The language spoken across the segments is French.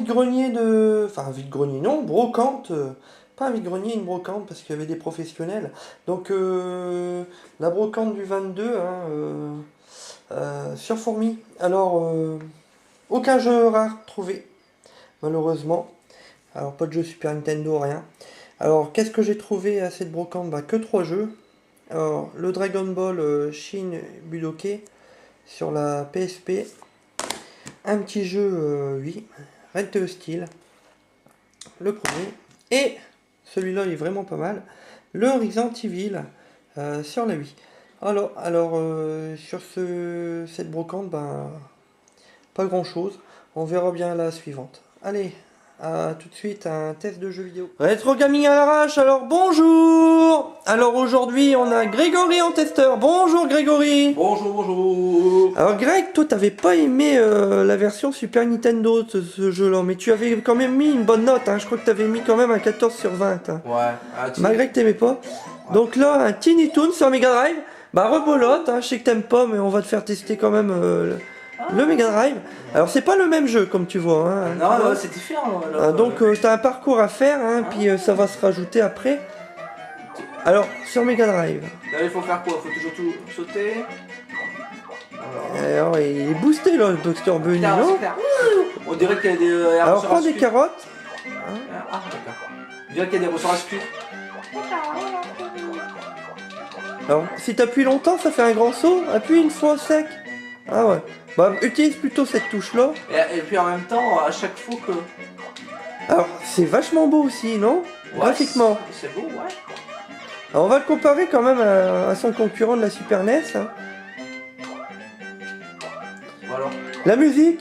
vide-grenier de... Enfin, vide-grenier, non, brocante. Pas un vide-grenier, une brocante, parce qu'il y avait des professionnels. Donc, la brocante du 22, hein, sur Fourmi. Alors, aucun jeu rare trouvé, malheureusement. Alors, pas de jeu Super Nintendo, rien. Alors, qu'est-ce que j'ai trouvé à cette brocante? Bah, que 3 jeux. Alors, le Dragon Ball Shin Budokai sur la PSP. Un petit jeu, oui, Red Steel, le premier. Et celui-là, il est vraiment pas mal. Le Resident Evil sur la Wii. Alors sur cette brocante, ben, pas grand-chose. On verra bien la suivante. Allez, tout de suite un test de jeu vidéo. Retro Gaming à l'arrache, alors bonjour. Alors aujourd'hui on a Grégory en testeur. Bonjour Grégory. Bonjour, bonjour. Alors Greg, toi t'avais pas aimé la version Super Nintendo de ce jeu-là, mais tu avais quand même mis une bonne note, hein. Je crois que t'avais mis quand même un 14 sur 20. Hein. Ouais. Malgré que t'aimais pas. Ouais. Donc là, un Tiny Toon sur Mega Drive. Bah rebolote, hein. Je sais que t'aimes pas, mais on va te faire tester quand même le Mega Drive. Alors c'est pas le même jeu comme tu vois. Hein. Non, c'est différent. Donc t'as un parcours à faire, hein, puis ça va se rajouter après. Alors sur Mega Drive. Là il faut faire quoi? Faut toujours tout sauter. Alors il est boosté là, le Dr Bunny, non? On dirait qu'il y a des... Alors prends des carottes. Ah d'accord. On dirait qu'il y a des ressorts à scu. Alors si t'appuies longtemps ça fait un grand saut, appuie une fois sec. Ah ouais. Bah utilise plutôt cette touche là. Et puis en même temps, à chaque fois que... Alors c'est vachement beau aussi, non? Ouais, graphiquement. C'est beau, ouais. Alors on va le comparer quand même à son concurrent de la Super NES. Hein. Voilà. La musique.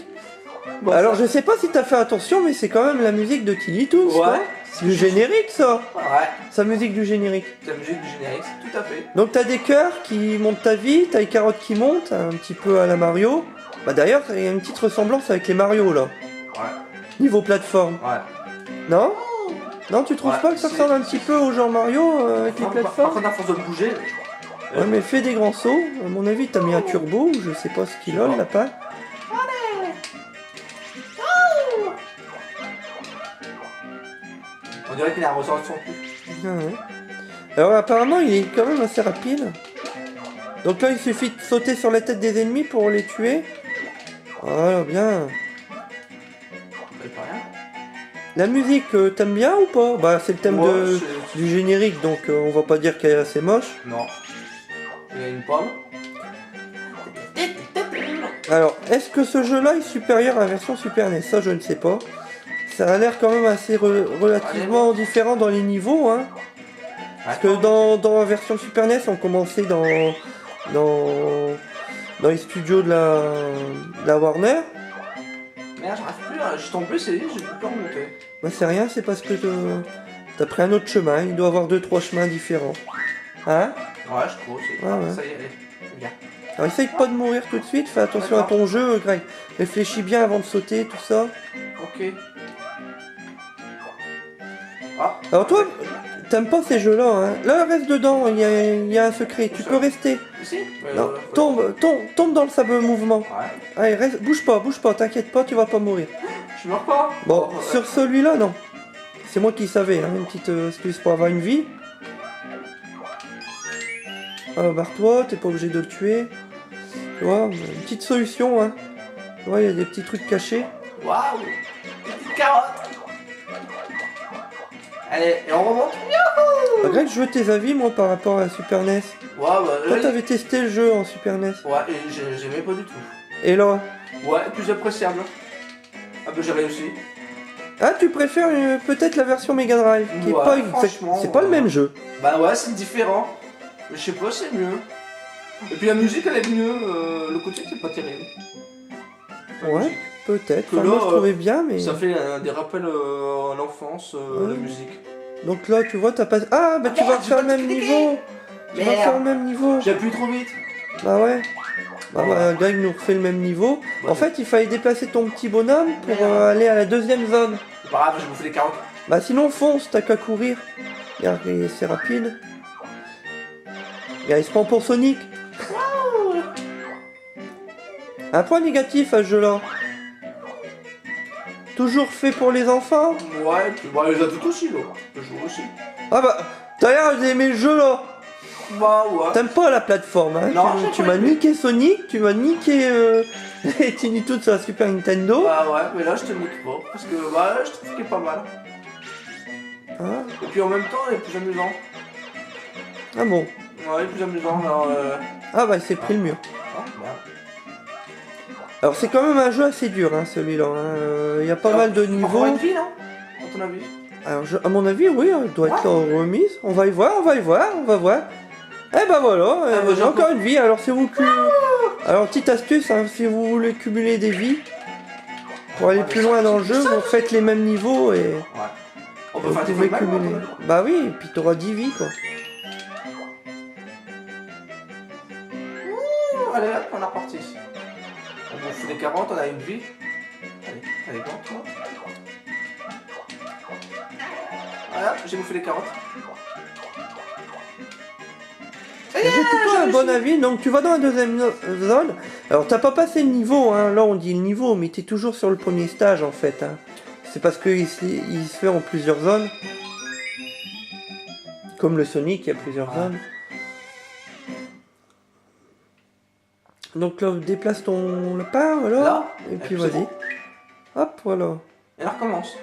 Bon, alors ça... je sais pas si t'as fait attention, mais c'est quand même la musique de Tiny Toons. Ouais. C'est du générique ça. Ouais. Sa musique du générique. La musique du générique, c'est tout à fait. Donc t'as des cœurs qui montent ta vie, t'as les carottes qui montent, un petit peu à la Mario. Bah d'ailleurs, il y a une petite ressemblance avec les Mario là. Ouais. Niveau plateforme. Ouais. Non? Non, tu trouves pas que ça ressemble un petit peu au genre Mario avec les plateformes? Par contre, à force de bouger... Ouais, mais fais des grands sauts. À mon avis, t'as mis un turbo, je sais pas ce qu'il a, le lapin. On dirait qu'il a un ressort de son cul. Ah ouais. Alors apparemment, il est quand même assez rapide. Donc là, il suffit de sauter sur la tête des ennemis pour les tuer. Voilà, bien. La musique, t'aimes bien ou pas? Bah c'est le thème du générique, donc on va pas dire qu'elle est assez moche. Non. Il y a une pomme. Alors, est-ce que ce jeu-là est supérieur à la version Super NES? Ça, je ne sais pas. Ça a l'air quand même assez relativement différent dans les niveaux, hein. Parce que dans la version Super NES, on commençait dans les studios de la Warner. Merde, j'arrive plus, je suis tombé, j'ai plus pu remonter. Bah c'est rien, c'est parce que t'as pris un autre chemin, il doit avoir 2-3 chemins différents. Hein? Ouais, je crois aussi. Ouais. Ça y est, allez, bien. Alors essaye pas de mourir tout de suite, fais attention à ton jeu, Greg. Réfléchis bien avant de sauter, tout ça. Ok. Ah. Alors toi, t'aimes pas ces jeux-là, hein? Là, reste dedans, il y a un secret, tu peux rester. Ici? Non, tombe dans le sable mouvement. Ouais. Allez, reste, bouge pas, t'inquiète pas, tu vas pas mourir. Je meurs pas. Bon, sur celui-là, non. C'est moi qui savais, hein, une petite excuse pour avoir une vie. Ah, barre-toi, t'es pas obligé de le tuer. Tu vois, une petite solution, hein. Tu vois, il y a des petits trucs cachés. Waouh! Des petites carottes! Allez, et on remonte? Ah, Greg, je veux tes avis, moi, par rapport à la Super NES. Ouais, bah... Toi, t'avais testé le jeu en Super NES. Ouais, et j'aimais pas du tout. Et là? Ouais, plus appréciable. Ah bah j'ai réussi. Ah, tu préfères peut-être la version Mega Drive, qui est Ouais, pas... franchement, C'est pas le même jeu. Bah ouais, c'est différent. Mais je sais pas, c'est mieux. Et puis la musique, elle est mieux. Le côté, c'est pas terrible. Ouais, peut-être. Là, moi, je trouvais bien, mais... Ça fait des rappels à l'enfance, la musique. Donc là, tu vois, t'as pas... Ah, bah tu vas refaire le même niveau. Tu vas faire le même niveau. J'ai appuyé trop vite. Bah ouais. Bah, Greg nous refait le même niveau. En fait, il fallait déplacer ton petit bonhomme pour aller à la deuxième zone. C'est pas grave, j'ai bouffé les carottes. Bah sinon, fonce, t'as qu'à courir. Regarde, c'est rapide. Regarde, il se prend pour Sonic. Un point négatif à ce jeu-là. Toujours fait pour les enfants? Ouais, puis bah, les adultes aussi, là. Toujours aussi. Ah bah, t'as l'air d'aimer le jeu là. Bah ouais. T'aimes pas la plateforme, hein? Non, Tu j'ai m'as pas aimé. niqué Sonic, tu m'as niqué les Tiny Toons sur la Super Nintendo. Bah ouais, mais là je te nique pas. Parce que bah, je trouve qu'il est pas mal. Hein? Et puis en même temps, il est plus amusant. Ah bon. Ouais, il est plus amusant. Alors, Ah bah il s'est pris le mur. oh, merde. Alors c'est quand même un jeu assez dur hein, celui-là. Hein. Y a pas Alors, mal de il faut niveaux. avoir une vie, non? À ton avis? Alors à mon avis oui, elle doit être en remise. On va y voir, on va y voir, on va voir. Eh ben voilà, bah, j'ai encore une vie. Alors si vous alors petite astuce, hein, si vous voulez cumuler des vies pour aller plus loin dans le jeu, vous faites les mêmes niveaux et Ouais. On peut vous faire des pouvez fois cumuler. Bah oui, et puis t'auras 10 vies quoi. Allez hop, on est reparti. On bouffe des carottes, on a une vie. Allez, bon, toi. Voilà, j'ai bouffé les carottes. Ça y est, J'ai plutôt j'ai un bon réussi. avis, donc tu vas dans la deuxième zone. Alors t'as pas passé le niveau, hein. Là on dit le niveau, mais t'es toujours sur le premier stage en fait. Hein. C'est parce qu'il se fait en plusieurs zones. Comme le Sonic, il y a plusieurs zones. Donc là, déplace ton lapin, voilà. Là, et puis puis c'est vas-y. bon. Hop, voilà. Et on recommence.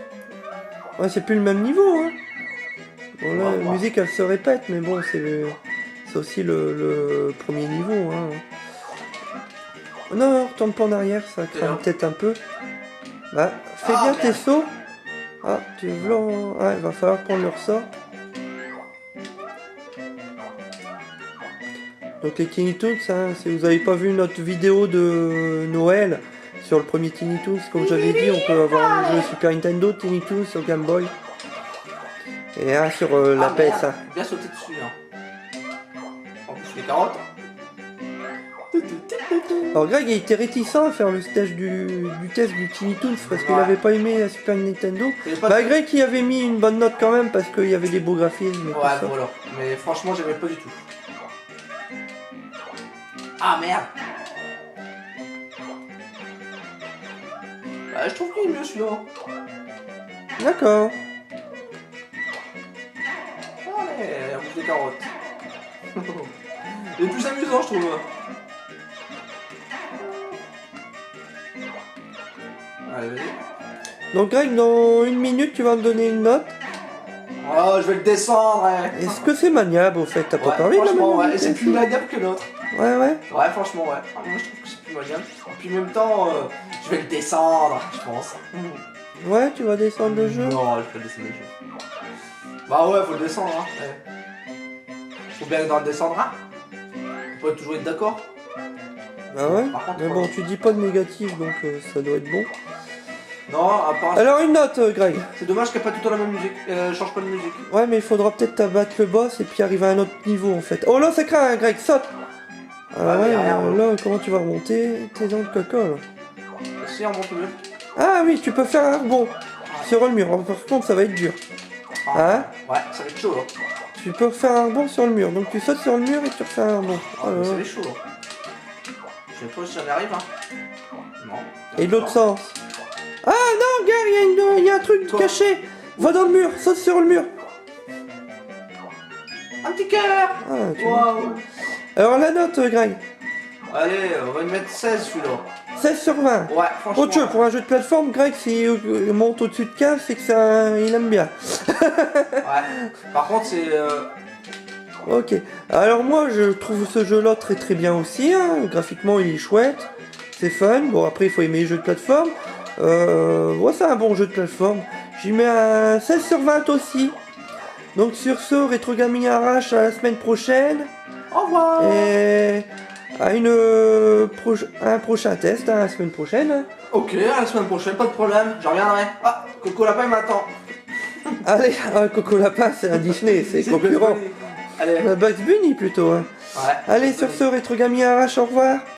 Ouais, c'est plus le même niveau, hein. Bon, là, Ouais, la ouais. musique, elle se répète, mais bon, c'est aussi le premier niveau, hein. Non, retourne pas en arrière, ça craint là. peut-être un peu. Bah, fais Ah, bien tes merde. sauts. Ah, tu veux là... Ah, il va falloir prendre le ressort. Donc les Tiny Toons, hein, si vous n'avez pas vu notre vidéo de Noël sur le premier Tiny Toons, comme j'avais dit, on peut avoir le jeu Super Nintendo, Tiny Toons sur Game Boy. Et un sur la Ah, PS1. merde. Bien sauter dessus. Hein. On bouffe les carottes. Alors Greg il était réticent à faire le stage du test du Tiny Toons parce qu'il Ouais. avait pas aimé la Super Nintendo. Et pas Malgré qu'il avait mis une bonne note quand même parce qu'il y avait des beaux graphismes et tout Ouais, ça. voilà. Mais franchement, j'aimais pas du tout. Ah merde. Bah, je trouve qu'il est mieux celui-là. D'accord. Allez, on bouffe des carottes. Il est plus amusant, je trouve. Allez, vas-y. Donc Greg, dans une minute, tu vas me donner une note. Oh, je vais le descendre. Hein. Est-ce que c'est maniable au fait? T'as pas Ouais, parlé de la franchement, ouais. Et maniabilité? c'est plus maniable que l'autre. Ouais, ouais. Ouais, franchement, ouais. Ah, moi, je trouve que c'est plus maniable. Et puis, en même temps, je vais le descendre, je pense. Ouais, tu vas descendre le jeu. Non, je vais pas le descendre le jeu. Bah ouais, faut le descendre, hein. Ouais. Faut bien dans le descendre, hein. On peut toujours être d'accord. Bah ouais. Par contre, Mais bon, tu dis pas de négatif, donc ça doit être bon. Non, à part... Alors une note, Greg. C'est dommage qu'il n'y ait pas tout le temps la même musique. Change pas de musique. Ouais, mais il faudra peut-être abattre le boss et puis arriver à un autre niveau en fait. Oh là, ça craint, Greg, saute. Ah Ouais, ouais, y a rien, là, comment tu vas remonter? T'es dans le coco là. Si, on monte mieux. Ah oui, tu peux faire un rebond sur le mur. Par contre, ça va être dur. Hein? Ouais, ça va être chaud, hein. Tu peux faire un rebond sur le mur. Donc tu sautes sur le mur et tu refais un rebond. Ah, Oh là mais là. ça va être chaud, hein. Je sais pas si j'en arrive, hein. Non. Et de l'autre sens. Ah non, gars, il y a un truc Quoi? caché. Va dans le mur, saute sur le mur. Un petit cœur. Ah, tu- Waouh. Alors la note, Greg. Allez, on va lui mettre 16 celui-là. 16 sur 20. Ouais, franchement. Autre chose, pour un jeu de plateforme, Greg, s'il monte au-dessus de 15, c'est que ça, il aime bien. Ouais. Par contre, c'est... Ok. Alors moi, je trouve ce jeu-là très très bien aussi. Hein. Graphiquement, il est chouette. C'est fun. Bon, après, il faut aimer les jeux de plateforme. Ouais, c'est un bon jeu de plateforme. J'y mets un 16 sur 20 aussi. Donc sur ce, Retro Gaming Arrache à la semaine prochaine. Au revoir. Et à un prochain test, hein, la semaine prochaine. Hein. Ok, à la semaine prochaine, pas de problème, je reviendrai. Ah, Coco Lapin m'attend. Allez, Coco Lapin, c'est un Disney, c'est concurrent. Allez. Bugs Bunny plutôt. Hein. Ouais. Allez, sur ce, Retro Gaming Arrache, au revoir.